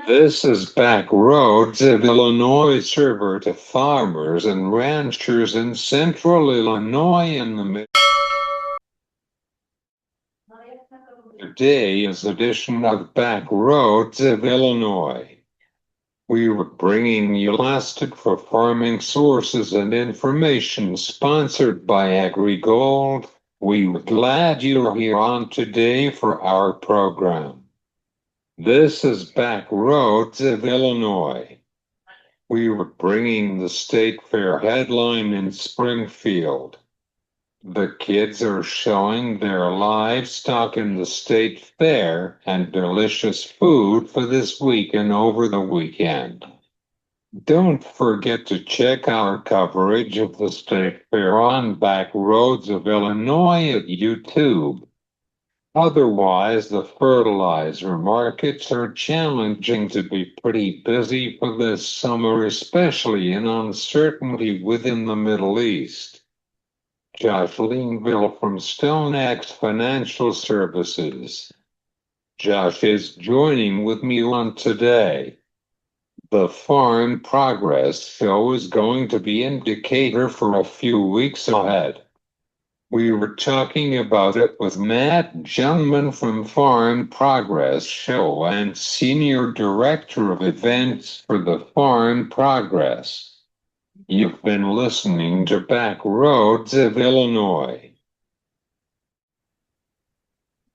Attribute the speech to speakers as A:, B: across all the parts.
A: This is Back Roads of Illinois, server to farmers and ranchers in central Illinois in the middle. Today's edition of Back Roads of Illinois. We were bringing you elastic for farming sources and information sponsored by AgriGold. We're glad you're here on today for our program. This is Back Roads of Illinois. We were bringing the State Fair headline in Springfield. The kids are showing their livestock in the State Fair and delicious food for this week and over the weekend. Don't forget to check our coverage of the State Fair on Back Roads of Illinois at YouTube. Otherwise, the fertilizer markets are challenging to be pretty busy for this summer, especially in uncertainty within the Middle East. Josh Linville from Stonex Financial Services. Josh is joining with me on today. The Farm Progress Show is going to be in Decatur for a few weeks ahead. We were talking about it with Matt Jungman from Farm Progress Show and Senior Director of Events for the Farm Progress. You've been listening to Back Roads of Illinois.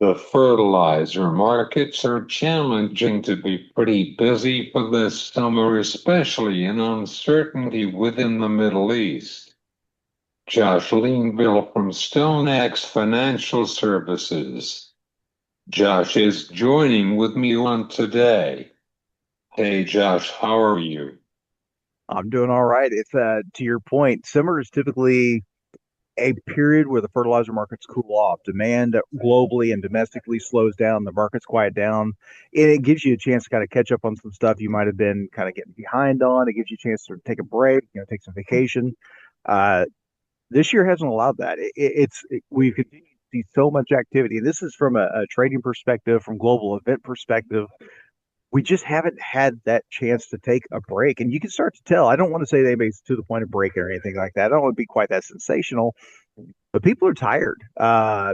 A: The fertilizer markets are challenging to be pretty busy for this summer, especially in uncertainty within the Middle East. Josh Linville from Stonex Financial Services. Josh is joining with me on today. Hey, Josh, how are you?
B: I'm doing all right. It's to your point, summer is typically a period where the fertilizer markets cool off. Demand globally and domestically slows down, the markets quiet down, and it gives you a chance to kind of catch up on some stuff you might have been kind of getting behind on. It gives you a chance to take a break, take some vacation. Uh, this year hasn't allowed that. We've continued to see so much activity. This is from a trading perspective, from global event perspective. We just haven't had that chance to take a break. And you can start to tell. I don't want to say anybody's to the point of breaking or anything like that. I don't want to be quite that sensational, but people are tired.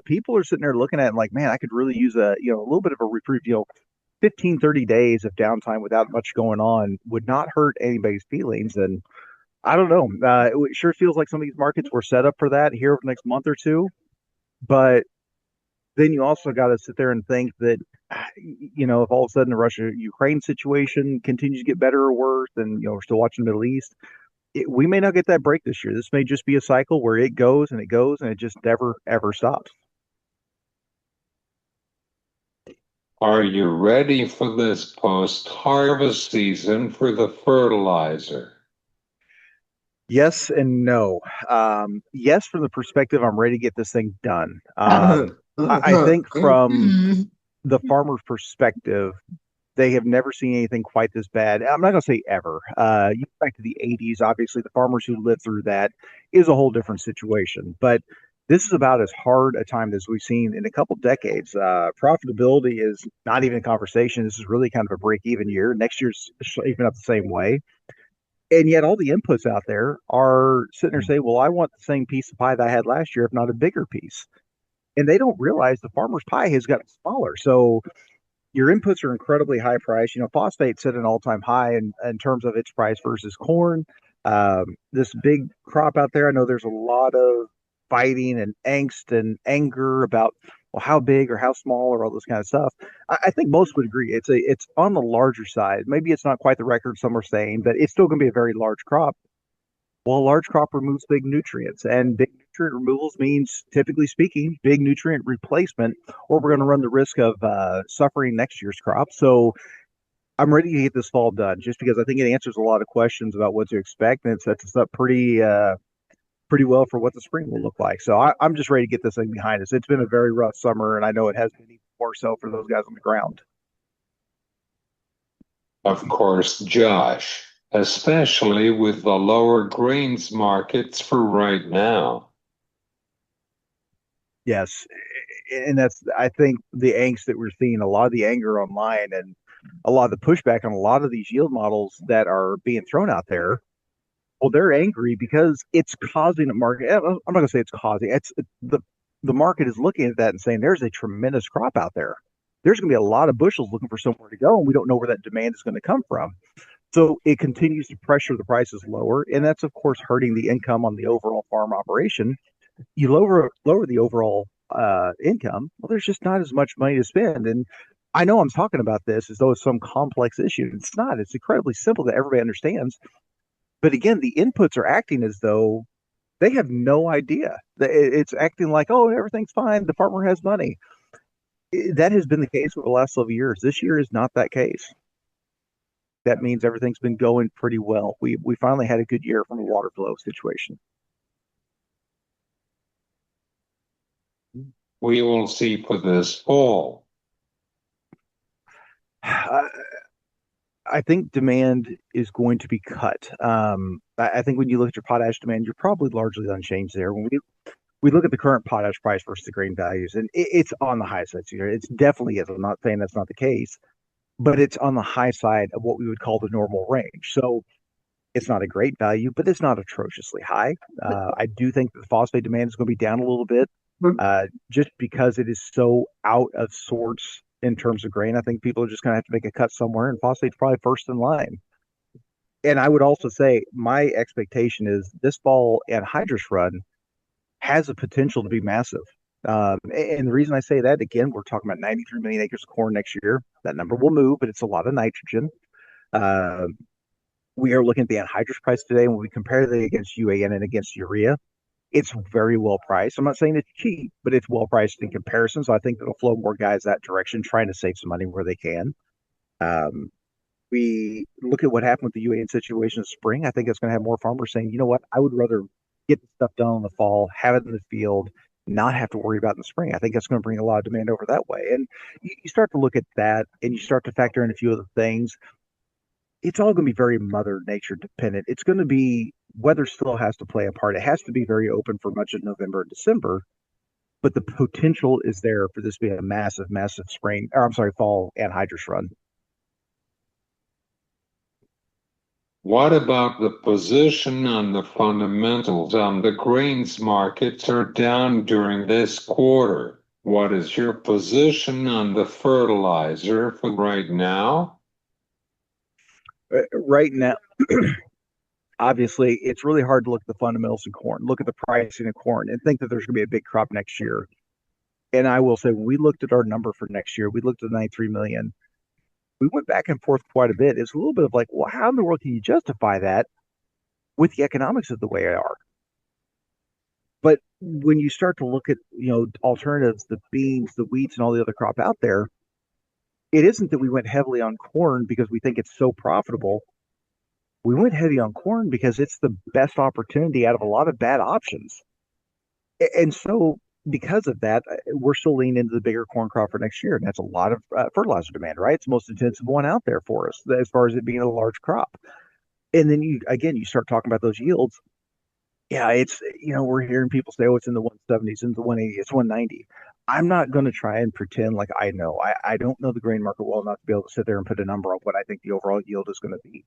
B: People are sitting there looking at it like, man, I could really use a little bit of a reprieve. 15, 30 days of downtime without much going on would not hurt anybody's feelings. And I don't know. It sure feels like some of these markets were set up for that here over the next month or two. But then you also got to sit there and think that, if all of a sudden the Russia Ukraine situation continues to get better or worse, and we're still watching the Middle East, we may not get that break this year. This may just be a cycle where it goes and it goes and it just never ever stops.
A: Are you ready for this post-harvest season for the fertilizer?
B: Yes and no. Yes, from the perspective I'm ready to get this thing done. I think from the farmer's perspective, they have never seen anything quite this bad. I'm not going to say ever. You go back to the 80s, obviously, the farmers who lived through that is a whole different situation. But this is about as hard a time as we've seen in a couple decades. Profitability is not even a conversation. This is really kind of a break even year. Next year's shaping up the same way. And yet, all the inputs out there are sitting there saying, well, I want the same piece of pie that I had last year, if not a bigger piece. And they don't realize the farmer's pie has gotten smaller. So, your inputs are incredibly high price. Phosphate set an all-time high in terms of its price versus corn. This big crop out there, I know there's a lot of fighting and angst and anger about, well, how big or how small or all this kind of stuff. I think most would agree it's on the larger side. Maybe it's not quite the record some are saying, but it's still going to be a very large crop. Well, a large crop removes big nutrients, and big nutrient removals means, typically speaking, big nutrient replacement, or we're going to run the risk of suffering next year's crop. So I'm ready to get this fall done, just because I think it answers a lot of questions about what to expect, and it sets us up pretty well for what the spring will look like. So I'm just ready to get this thing behind us. It's been a very rough summer, and I know it has been even more so for those guys on the ground.
A: Of course, Josh, especially with the lower grains markets for right now.
B: Yes, and that's I think the angst that we're seeing, a lot of the anger online, and a lot of the pushback on a lot of these yield models that are being thrown out there. Well, they're angry because it's causing a market. I'm not going to say it's causing. The market is looking at that and saying there's a tremendous crop out there. There's going to be a lot of bushels looking for somewhere to go, and we don't know where that demand is going to come from. So it continues to pressure the prices lower, and that's of course hurting the income on the overall farm operation. You lower the overall income. Well, there's just not as much money to spend, and I know I'm talking about this as though it's some complex issue. It's not. It's incredibly simple that everybody understands. But again, the inputs are acting as though they have no idea. It's acting like, oh, everything's fine. The farmer has money. That has been the case for the last several years. This year is not that case. That means everything's been going pretty well. We finally had a good year from a water flow situation.
A: We will see for this fall.
B: I think demand is going to be cut. I think when you look at your potash demand, you're probably largely unchanged there. When we look at the current potash price versus the grain values, and it's on the high side here. It's definitely is. I'm not saying that's not the case, but it's on the high side of what we would call the normal range. So it's not a great value, but it's not atrociously high. I do think the phosphate demand is going to be down a little bit, just because it is so out of sorts in terms of grain. I think people are just going to have to make a cut somewhere, and phosphate's probably first in line. And I would also say my expectation is this fall anhydrous run has a potential to be massive. And the reason I say that, again, we're talking about 93 million acres of corn next year. That number will move, but it's a lot of nitrogen. Uh, we are looking at the anhydrous price today, and when we compare that against UAN and against urea, it's very well priced. I'm not saying it's cheap, but it's well priced in comparison. So I think it'll flow more guys that direction, trying to save some money where they can. Um, we look at what happened with the UAN situation in spring. I think it's going to have more farmers saying, you know what, I would rather get the stuff done in the fall, have it in the field, not have to worry about it in the spring. I think that's going to bring a lot of demand over that way. And you start to look at that and you start to factor in a few of the things. It's all going to be very mother nature dependent. It's going to be weather still has to play a part. It has to be very open for much of November and December, but the potential is there for this to be a massive, massive spring, or I'm sorry, fall anhydrous run.
A: What about the position on the fundamentals on the grains markets are down during this quarter? What is your position on the fertilizer for right now?
B: Right now, obviously, it's really hard to look at the fundamentals in corn, look at the pricing of corn, and think that there's going to be a big crop next year. And I will say, when we looked at our number for next year, we looked at 93 million. We went back and forth quite a bit. It's a little bit of like, well, how in the world can you justify that with the economics of the way they are? But when you start to look at, alternatives, the beans, the wheats, and all the other crop out there, it isn't that we went heavily on corn because we think it's so profitable. We went heavy on corn because it's the best opportunity out of a lot of bad options. And so, because of that, we're still leaning into the bigger corn crop for next year. And that's a lot of fertilizer demand, right? It's the most intensive one out there for us as far as it being a large crop. And then you start talking about those yields. Yeah, we're hearing people say, oh, it's in the 170s, in the 180, it's 190. I'm not going to try and pretend like I know. I don't know the grain market well enough to be able to sit there and put a number on what I think the overall yield is going to be,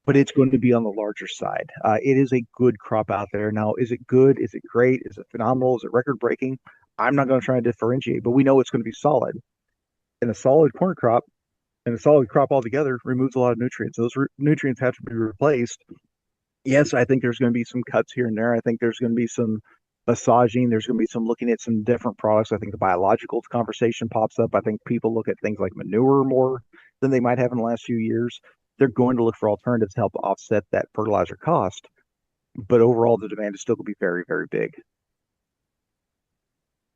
B: but it's going to be on the larger side. It is a good crop out there. Now, is it good? Is it great? Is it phenomenal? Is it record breaking? I'm not going to try and differentiate, but we know it's going to be solid. And a solid corn crop and a solid crop altogether removes a lot of nutrients. Those nutrients have to be replaced. Yes, I think there's going to be some cuts here and there. I think there's going to be some massaging. There's going to be some looking at some different products. I think the biologicals conversation pops up. I think people look at things like manure more than they might have in the last few years. They're going to look for alternatives to help offset that fertilizer cost. But overall, the demand is still going to be very, very big.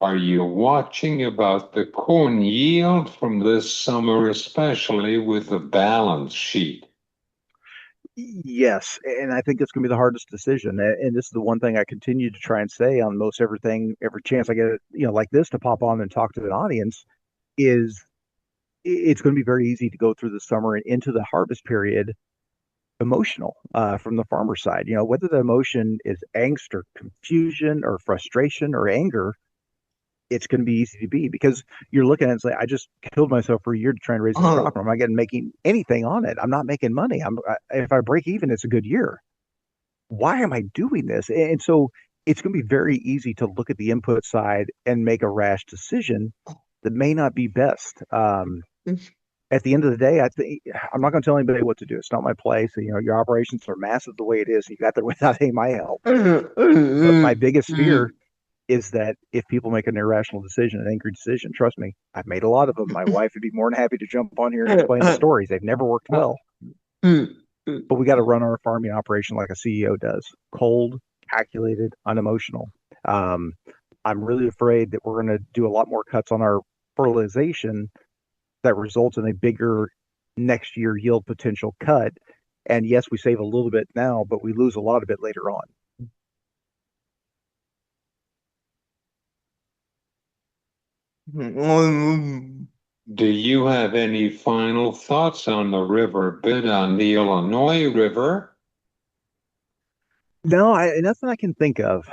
A: Are you watching about the corn yield from this summer, especially with the balance sheet?
B: Yes, and I think it's going to be the hardest decision. And this is the one thing I continue to try and say on most everything, every chance I get, like this to pop on and talk to an audience is it's going to be very easy to go through the summer and into the harvest period emotional from the farmer side. Whether the emotion is angst or confusion or frustration or anger, it's going to be easy to be because you're looking at it and say, I just killed myself for a year to try and raise this crop. I'm not getting making anything on it. I'm not making money. If I break even, it's a good year. Why am I doing this? And so it's going to be very easy to look at the input side and make a rash decision that may not be best. At the end of the day, I think I'm not going to tell anybody what to do. It's not my place. You know, your operations are massive the way it is. You got there without any my help. But my biggest fear is that if people make an irrational decision, an angry decision, trust me, I've made a lot of them. My wife would be more than happy to jump on here and explain the stories. They've never worked well, but we got to run our farming operation like a CEO does: cold, calculated, unemotional. Um, I'm really afraid that we're going to do a lot more cuts on our fertilization that results in a bigger next year yield potential cut. And yes, we save a little bit now, but we lose a lot of it later on.
A: Do you have any final thoughts on the river bid on the Illinois River?
B: No, nothing I can think of.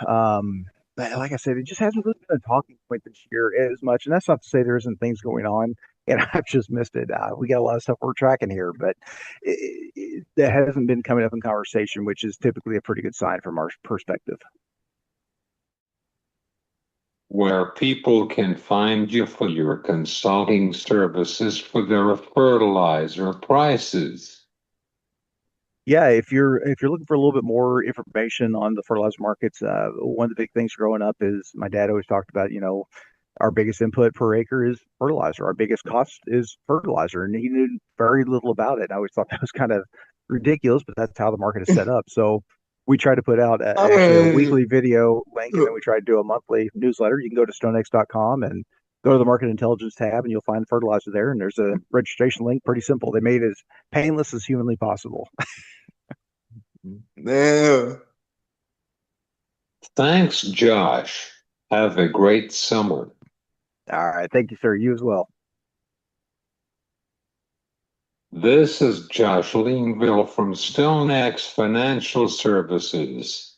B: Like I said, it just hasn't really been a talking point this year as much. And that's not to say there isn't things going on, and I've just missed it. We got a lot of stuff we're tracking here, but that hasn't been coming up in conversation, which is typically a pretty good sign from our perspective.
A: Where people can find you for your consulting services for their fertilizer prices.
B: Yeah, if you're looking for a little bit more information on the fertilizer markets, one of the big things growing up is my dad always talked about, our biggest input per acre is fertilizer. Our biggest cost is fertilizer, and he knew very little about it. I always thought that was kind of ridiculous, but that's how the market is set up. So we try to put out actually a weekly video link, and then we try to do a monthly newsletter. You can go to stonex.com and go to the market intelligence tab, and you'll find fertilizer there. And there's a registration link. Pretty simple. They made it as painless as humanly possible.
A: Yeah. Thanks, Josh. Have a great summer.
B: All right. Thank you, sir. You as well.
A: This is Josh Linville from Stonex Financial Services.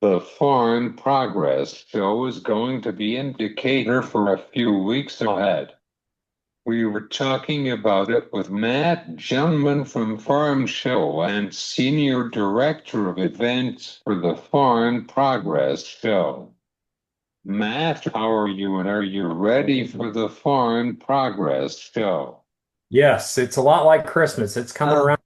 A: The Farm Progress Show is going to be in Decatur for a few weeks ahead. We were talking about it with Matt Judgemann from Farm Show and Senior Director of Events for the Farm Progress Show. Matt, how are you, and are you ready for the Farm Progress Show?
C: Yes, it's a lot like Christmas. It's coming around,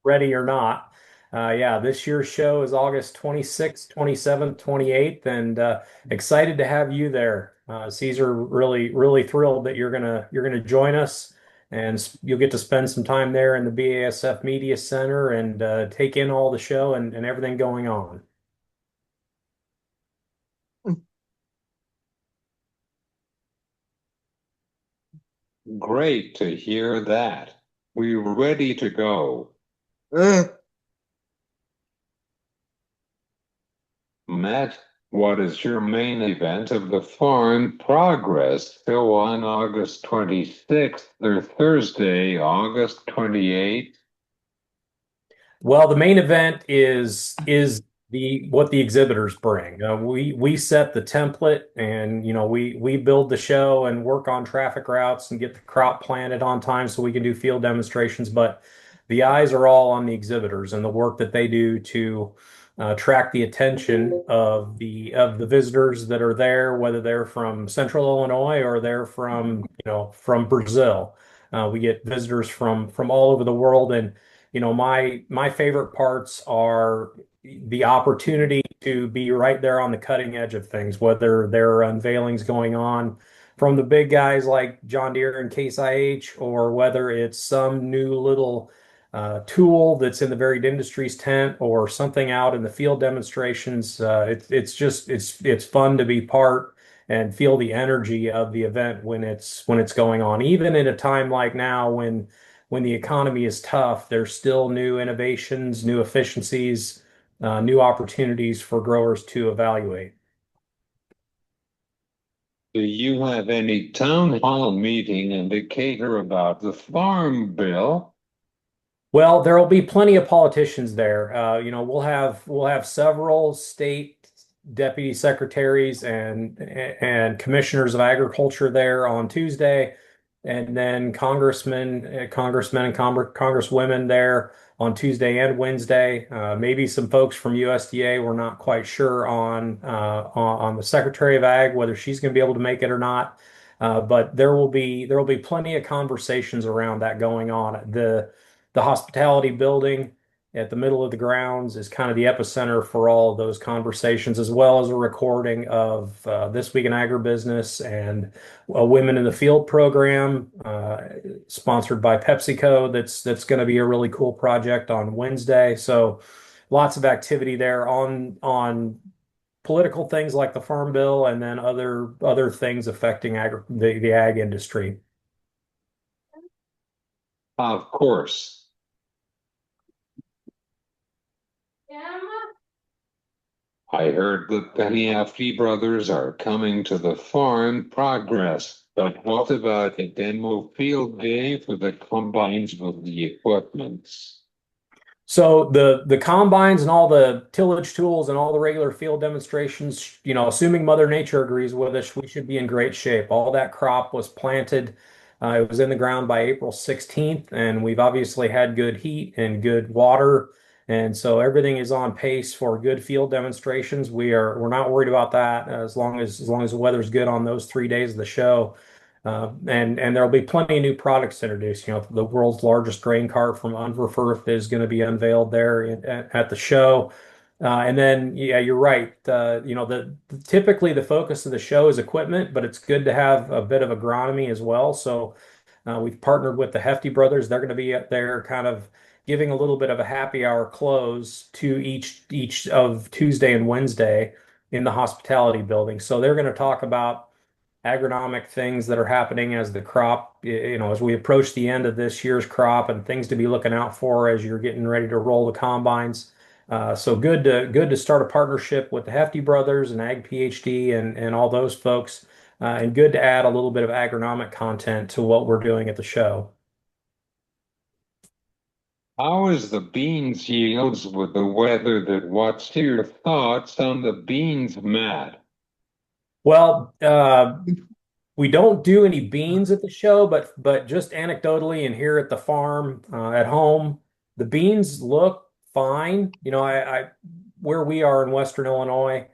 C: ready or not. Yeah, this year's show is August 26th, 27th, 28th, and excited to have you there. Caesar, really thrilled that you're gonna join us, and you'll get to spend some time there in the BASF Media Center and take in all the show and everything going on.
A: Great to hear that. We're ready to go. Matt, what is your main event of the Farm Progress Show on August 26th or Thursday, August 28th?
C: Well, the main event is the what the exhibitors bring. We set the template, and we build the show and work on traffic routes and get the crop planted on time so we can do field demonstrations. But the eyes are all on the exhibitors and the work that they do to track the attention of the visitors that are there, whether they're from Central Illinois or they're from Brazil. We get visitors from all over the world, and my favorite parts are the opportunity to be right there on the cutting edge of things, whether there are unveilings going on from the big guys like John Deere and Case IH, or whether it's some new little tool that's in the varied industries tent or something out in the field demonstrations. It's fun to be part and feel the energy of the event when it's going on. Even in a time like now when the economy is tough, there's still new innovations, new efficiencies, new opportunities for growers to evaluate.
A: Do you have any town hall meeting in Decatur about the Farm Bill?
C: Well, there will be plenty of politicians there. We'll have several state deputy secretaries and commissioners of agriculture there on Tuesday, and then congressmen and congresswomen there on Tuesday and Wednesday. Maybe some folks from USDA. We're not quite sure on the Secretary of Ag whether she's going to be able to make it or not. But there will be plenty of conversations around that going on. The hospitality building at the middle of the grounds is kind of the epicenter for all of those conversations, as well as a recording of This Week in Agribusiness and a Women in the Field program sponsored by PepsiCo. That's going to be a really cool project on Wednesday. So lots of activity there on political things like the Farm Bill, and then other things affecting the ag industry.
A: Of course. I heard that the Hefty brothers are coming to the farm progress, but what about a demo field day for the combines with the equipment?
C: So the combines and all the tillage tools and all the regular field demonstrations, assuming Mother Nature agrees with us, we should be in great shape. All that crop was planted. It was in the ground by April 16th, and we've obviously had good heat and good water, and so everything is on pace for good field demonstrations. We're not worried about that as long as the weather's good on those 3 days of the show. And there'll be plenty of new products introduced. The world's largest grain cart from Unverferth is going to be unveiled there at the show. And then, yeah, you're right. Typically the focus of the show is equipment, but it's good to have a bit of agronomy as well. So we've partnered with the Hefty brothers. They're going to be up there, kind of giving a little bit of a happy hour close to each of Tuesday and Wednesday in the hospitality building. So they're going to talk about agronomic things that are happening as the crop, as we approach the end of this year's crop, and things to be looking out for as you're getting ready to roll the combines. So good to start a partnership with the Hefty brothers and Ag PhD and all those folks, and good to add a little bit of agronomic content to what we're doing at the show.
A: How is the beans yields with the weather that what's your thoughts on the beans, Matt?
C: Well, we don't do any beans at the show, but just anecdotally and here at the farm at home, the beans look fine. I where we are in Western Illinois,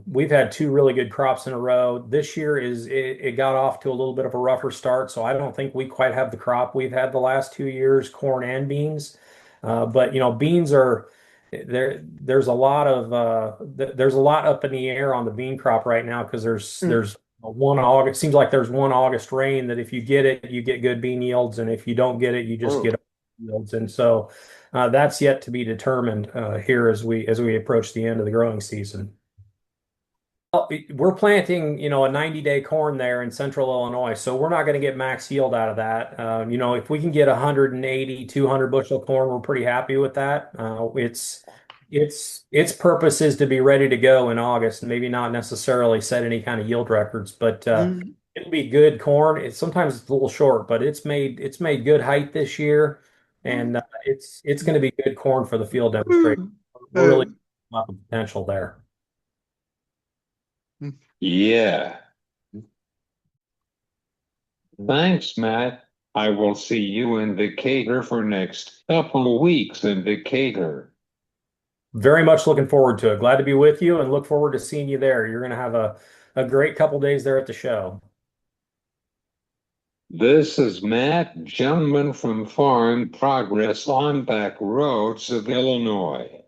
C: we've had two really good crops in a row. This year it got off to a little bit of a rougher start, so I don't think we quite have the crop we've had the last 2 years, corn and beans. But beans are there. There's a lot up in the air on the bean crop right now because there's one August seems like there's one August rain that if you get it, you get good bean yields, and if you don't get it, you just get yields. And so that's yet to be determined here as we approach the end of the growing season. Well, we're planting, a 90-day corn there in central Illinois, so we're not going to get max yield out of that. If we can get 180, 200 bushel corn, we're pretty happy with that. Its purpose is to be ready to go in August, and maybe not necessarily set any kind of yield records, but it'll be good corn. Sometimes it's a little short, but it's made good height this year, and it's going to be good corn for the field demonstration. We're really about the potential there.
A: Yeah. Thanks, Matt. I will see you in Decatur for next couple of weeks in Decatur.
C: Very much looking forward to it. Glad to be with you and look forward to seeing you there. You're going to have a great couple days there at the show.
A: This is Matt, gentleman from Farm Progress on back roads of Illinois.